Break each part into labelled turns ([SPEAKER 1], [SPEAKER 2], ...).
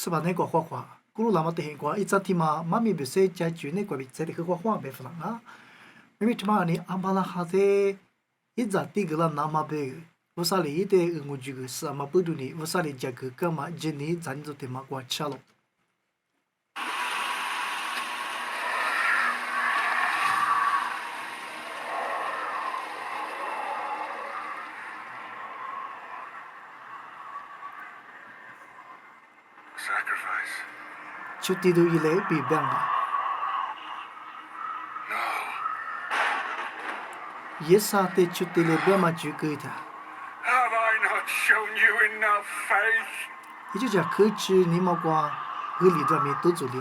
[SPEAKER 1] 是吧？那个画画，咕噜那么的很乖，一早天嘛，妈咪不是在住那个比在的个画画没法啊。因为他妈你阿巴拉哈在一早天个啦那么别，我啥哩一点我这个是嘛不懂你，我啥哩这个干嘛？今年咱就得嘛过吃了。出地都一来比变啊。ये साथे छुट्टी ले बेमा जुगई था
[SPEAKER 2] Have I not shown you enough faith?
[SPEAKER 1] 也就讲可知你莫光和里端面都做了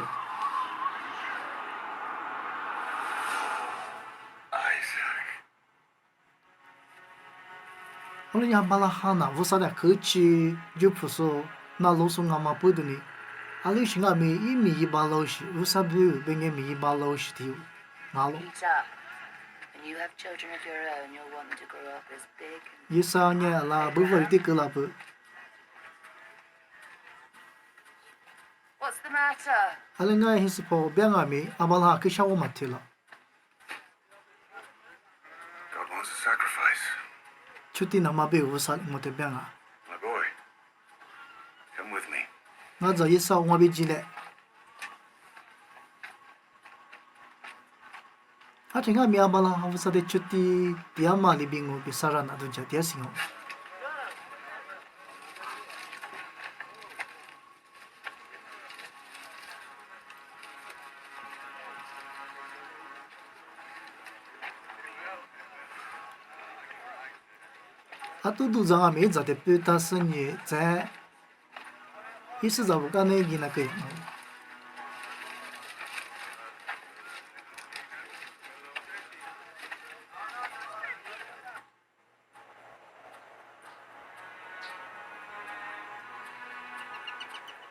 [SPEAKER 2] Isaac.
[SPEAKER 1] 我们讲巴拉哈那无啥的可知就不说那罗松阿妈不的呢阿里是阿米一米一巴老师无啥不变个米一巴老师的那罗
[SPEAKER 3] When you have children of your own, you'll want them to grow up as big and
[SPEAKER 1] 也啥呢啦不会的个啦不
[SPEAKER 3] What's the matter?
[SPEAKER 1] 阿里那还是跑变阿米阿巴拉可想我嘛提了
[SPEAKER 2] God wants a sacrifice.
[SPEAKER 1] 出地那么别无啥么的变啊
[SPEAKER 2] My boy, come with me.
[SPEAKER 1] 我这一烧我别进来 啊，这个米阿巴拉哈，我说的出的比阿玛里边我比萨拉那都叫点行哦。啊，都让阿妹在的半大生意在，一时找不干那个那个。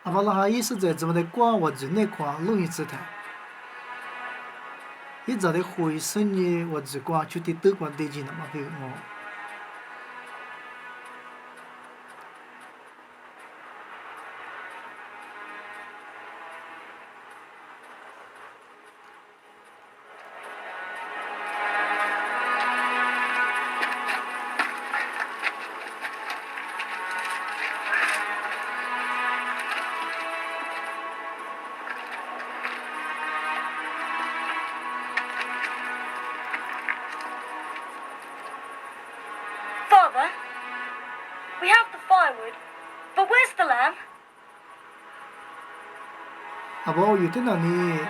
[SPEAKER 1] 阿巴拉哈也是在怎么的光我就那块容易吃它，一早的回生意我只光就得德国得劲了嘛，比如我。
[SPEAKER 4] Father, we have the firewood, but where's the lamb?
[SPEAKER 1] 阿爸有的那里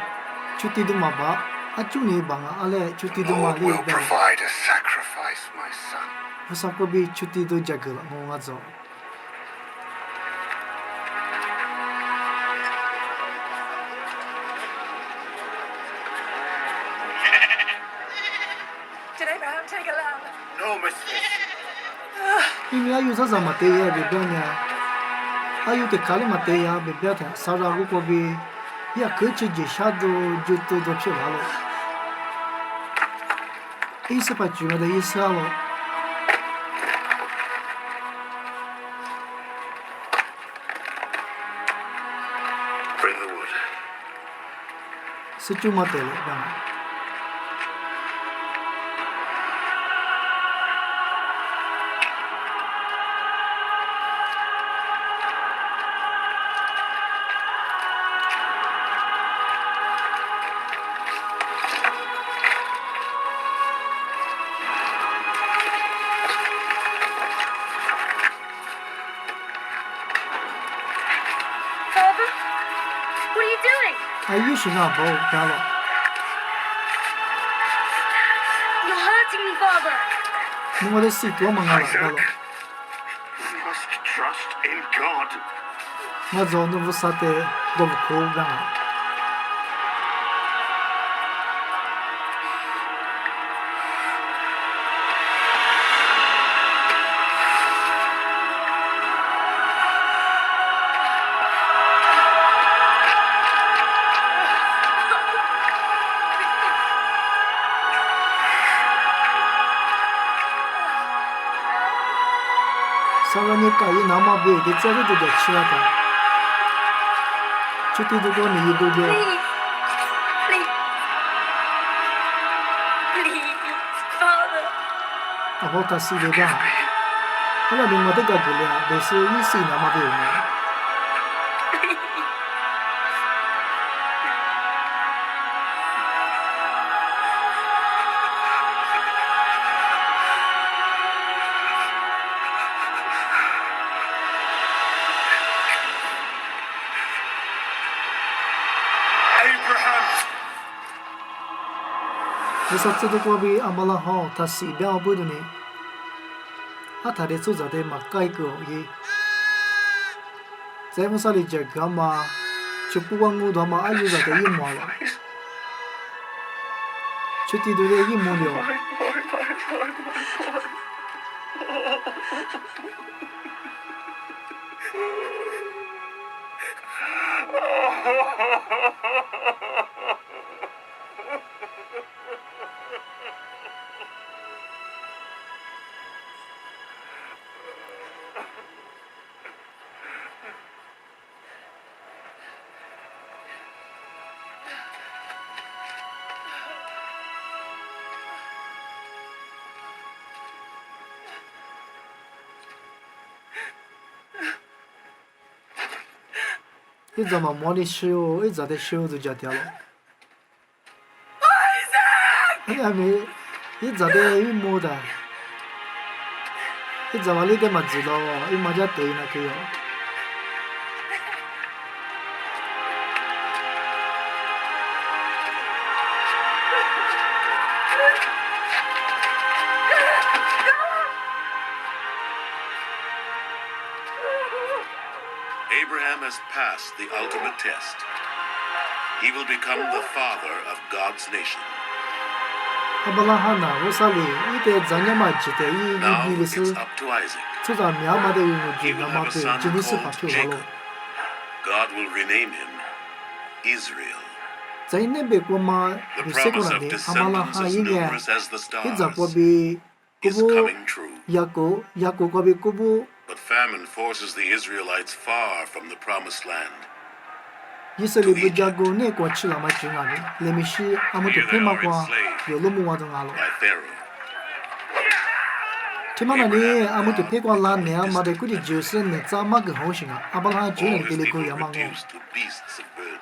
[SPEAKER 1] 出地的嘛吧，啊就你帮啊，阿来出地的嘛
[SPEAKER 2] Lord
[SPEAKER 1] 里
[SPEAKER 2] will
[SPEAKER 1] 边，
[SPEAKER 2] provide a sacrifice, my son.
[SPEAKER 1] 我啥个比出地都这个了，我走。
[SPEAKER 4] Did Abraham take a lamb?
[SPEAKER 2] No, mistress.
[SPEAKER 1] 因为有啥子嘛对呀，别别呢，还有的卡里嘛对呀，别别的，啥子如果比呀可去就下都去哪了，意思把主要的意思了。
[SPEAKER 2] Bring the wood.
[SPEAKER 1] 是就嘛对了，干嘛？
[SPEAKER 4] Father, what are you doing?
[SPEAKER 1] 哎，又是那包干了，
[SPEAKER 4] You're hurting me, Father.
[SPEAKER 1] 我的水多嘛干了，干
[SPEAKER 2] Isaac,
[SPEAKER 1] 了，
[SPEAKER 2] you must trust in God.
[SPEAKER 1] 我找那不啥的都不可干了。 사람이 까이 남아 베게 저도 저 치아다 chuti do go ni do go
[SPEAKER 4] Please. Please. Please, Father.
[SPEAKER 1] abota si de ba ala ni ma de ga de la de se yi si na ma be ni
[SPEAKER 2] Abraham!
[SPEAKER 1] Esa tsudo ko bi amala ha ta si ba bu du ni ata de tsu za de ma kai ko yi zai mo sa li je ga ma chupu wa ngu da ma ayu za de yi mo la chuti do de yi mo lo一怎么模拟修，一直在修就叫掉了。你还没，一直在一摸的，一怎么你得么知道哦？一摸就对那个哟。
[SPEAKER 5] Abraham has passed the ultimate test. He will become the father of God's nation.
[SPEAKER 1] 阿伯拉罕呐，我说哩，一得咱家嘛记得一
[SPEAKER 5] Now
[SPEAKER 1] 比的是，
[SPEAKER 5] it's up to Isaac.
[SPEAKER 1] 出咱苗嘛的有
[SPEAKER 5] He
[SPEAKER 1] 句
[SPEAKER 5] will
[SPEAKER 1] 那么
[SPEAKER 5] have a
[SPEAKER 1] 对，
[SPEAKER 5] son
[SPEAKER 1] 真的是把
[SPEAKER 5] called
[SPEAKER 1] 票完
[SPEAKER 5] Jacob.
[SPEAKER 1] 了。
[SPEAKER 5] God will rename him Israel.
[SPEAKER 1] 在那边过嘛，
[SPEAKER 5] The
[SPEAKER 1] 有些个
[SPEAKER 5] promise
[SPEAKER 1] 人
[SPEAKER 5] of
[SPEAKER 1] 的阿伯拉
[SPEAKER 5] descendants
[SPEAKER 1] 罕
[SPEAKER 5] as
[SPEAKER 1] 应该
[SPEAKER 5] numerous as the
[SPEAKER 1] 一直过
[SPEAKER 5] stars
[SPEAKER 1] 比，古
[SPEAKER 5] is
[SPEAKER 1] 布
[SPEAKER 5] coming true.
[SPEAKER 1] 雅各过比古布。
[SPEAKER 5] But famine forces the Israelites far from the promised land.
[SPEAKER 1] 以色列不加过那过去了嘛就阿哩，那么是阿么就偏嘛过，有那么话都阿了。
[SPEAKER 5] by Pharaoh.
[SPEAKER 1] 听嘛那里阿么就偏过拉年嘛的估计就是那咋嘛个好些啊，阿伯拉罕就
[SPEAKER 5] All
[SPEAKER 1] 能
[SPEAKER 5] his
[SPEAKER 1] 给你个
[SPEAKER 5] people
[SPEAKER 1] 样嘛我。
[SPEAKER 5] reduced to beasts of burden.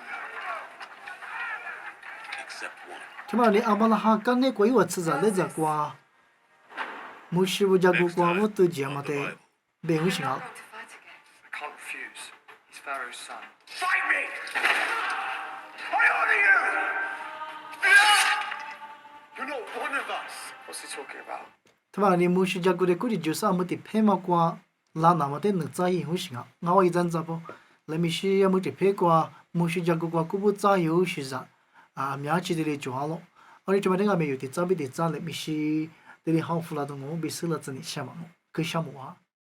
[SPEAKER 5] Except one.
[SPEAKER 1] 听嘛那里阿伯拉罕刚那过一个吃着那只过，没师傅加过
[SPEAKER 5] Next
[SPEAKER 1] 过
[SPEAKER 5] time
[SPEAKER 1] 我都讲
[SPEAKER 5] on
[SPEAKER 1] 嘛
[SPEAKER 5] the
[SPEAKER 1] 的
[SPEAKER 5] Bible.，
[SPEAKER 1] 没有些啊。
[SPEAKER 6] to fight again.
[SPEAKER 2] I can't refuse. He's Pharaoh's son.
[SPEAKER 6] Fight me!
[SPEAKER 2] I order you! You're not one of us. What's he talking about?
[SPEAKER 1] 他妈的，没师加过的估计就是阿么的偏嘛过，拉那么的能在意好些啊，我一阵子不，那么是阿么的偏过，没师加过过古不在有些啥，啊，苗起的嘞就好了。而且这边那个没有的，这边的咱那么是，这里好富了的我，别死了真的想嘛我，可想么啊？